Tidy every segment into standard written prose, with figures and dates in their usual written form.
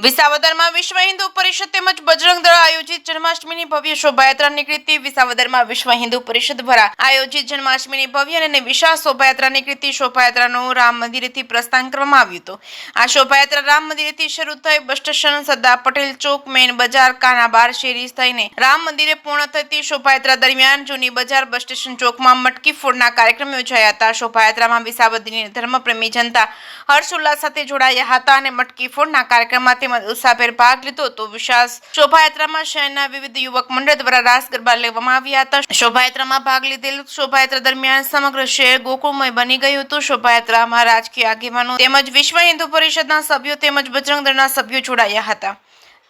વિસાવદરમાં વિશ્વ હિન્દુ પરિષદ તેમજ બજરંગ દળ આયોજિત જન્માષ્ટમીની ભવ્ય શોભાયાત્રા નીકળી વિસાવદરમાં વિશ્વ હિન્દુ પરિષદ દ્વારા આયોજિત જન્માષ્ટમીની ભવ્ય અને વિશાળ શોભાયાત્રા નીકળી શોભાયાત્રાનું રામ મંદિરેથી પ્રસ્થાન કરવામાં આવ્યું હતું। આ શોભાયાત્રા રામ મંદિરેથી શરૂ થઈ બસ સ્ટેશન, સરદાર પટેલ ચોક, મેન બજાર, કાનાબાર શેરી થઈને રામ મંદિરે પૂર્ણ થતી શોભાયાત્રા દરમિયાન જૂની બજાર, બસ સ્ટેશન ચોકમાં મટકી ફોડના કાર્યક્રમ યોજાયા હતા। શોભાયાત્રામાં વિસાવદરની ધર્મપ્રેમી જનતા હર્ષોલ્લાસ સાથે જોડાયા હતા અને મટકી ફોડના કાર્યક્રમમાં ઉત્સાહભેર ભાગ લીધો હતો। વિશાળ શોભાયાત્રામાં શહેરના વિવિધ યુવક મંડળ દ્વારા રાસ ગરબા લેવામાં આવ્યા હતા। શોભાયાત્રામાં ભાગ લીધેલ શોભાયાત્રા દરમિયાન સમગ્ર શહેર ગોકુળમય બની ગયું હતું। શોભાયાત્રામાં રાજકીય આગેવાનો તેમજ વિશ્વ હિન્દુ પરિષદના સભ્યો તેમજ બજરંગ દળના સભ્યો જોડાયા હતા।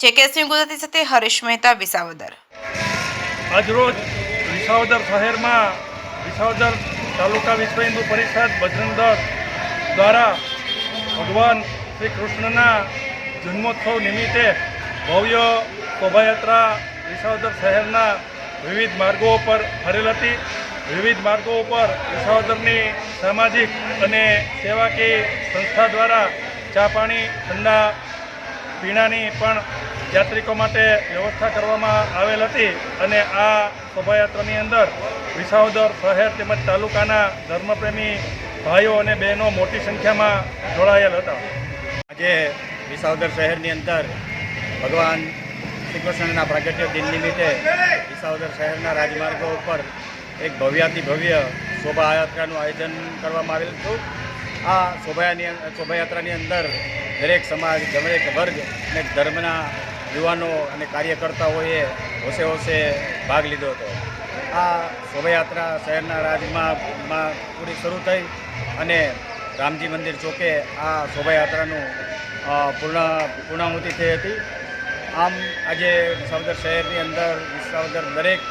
જેકે ગુજરાતી સાથે હરીશ મહેતા, વિસાવદર। આજરોજ વિસાવદર શહેરમાં વિસાવદર તાલુકા વિશ્વ હિન્દુ પરિષદ બજરંગ દળ દ્વારા ભગવાન શ્રી કૃષ્ણના જન્મોત્સવ નિમિત્તે ભવ્ય શોભાયાત્રા વિસાવદર શહેરના વિવિધ માર્ગો પર ફરેલ હતી। વિવિધ માર્ગો ઉપર વિસાવદરની સામાજિક અને સેવાકીય સંસ્થા દ્વારા ચા પાણી, ઠંડા પીણાની પણ યાત્રિકો માટે વ્યવસ્થા કરવામાં આવેલ હતી અને આ શોભાયાત્રાની અંદર વિસાવદર શહેર તેમજ તાલુકાના ધર્મપ્રેમી ભાઈઓ અને બહેનો મોટી સંખ્યામાં જોડાયેલ હતા। આજે વિસાવદર શહેરની અંદર ભગવાન શ્રી કૃષ્ણના પ્રાગટ્ય દિન નિમિત્તે વિસાવદર શહેરના રાજમાર્ગો ઉપર એક ભવ્યાતિ ભવ્ય શોભાયાત્રાનું આયોજન કરવામાં આવેલ હતું। આ શોભાયાત્રાની અંદર દરેક સમાજ, દરેક વર્ગ અને ધર્મના યુવાનો અને કાર્યકર્તાઓએ હોશે હોશે ભાગ લીધો હતો। આ શોભાયાત્રા શહેરના રાજમાર્ગમાં પૂરી શરૂ થઈ અને રામજી મંદિર ચોકે આ શોભાયાત્રાનું પૂર્ણાહુતિ થઈ હતી। આમ આજે વિસાવદર શહેરની અંદર વિસાવદર દરેક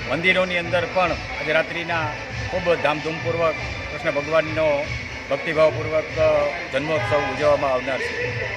મંદિરોની અંદર પણ આજે રાત્રિના ખૂબ ધામધૂમપૂર્વક કૃષ્ણ ભગવાનનો ભક્તિભાવપૂર્વક જન્મોત્સવ ઉજવવામાં આવનાર છે।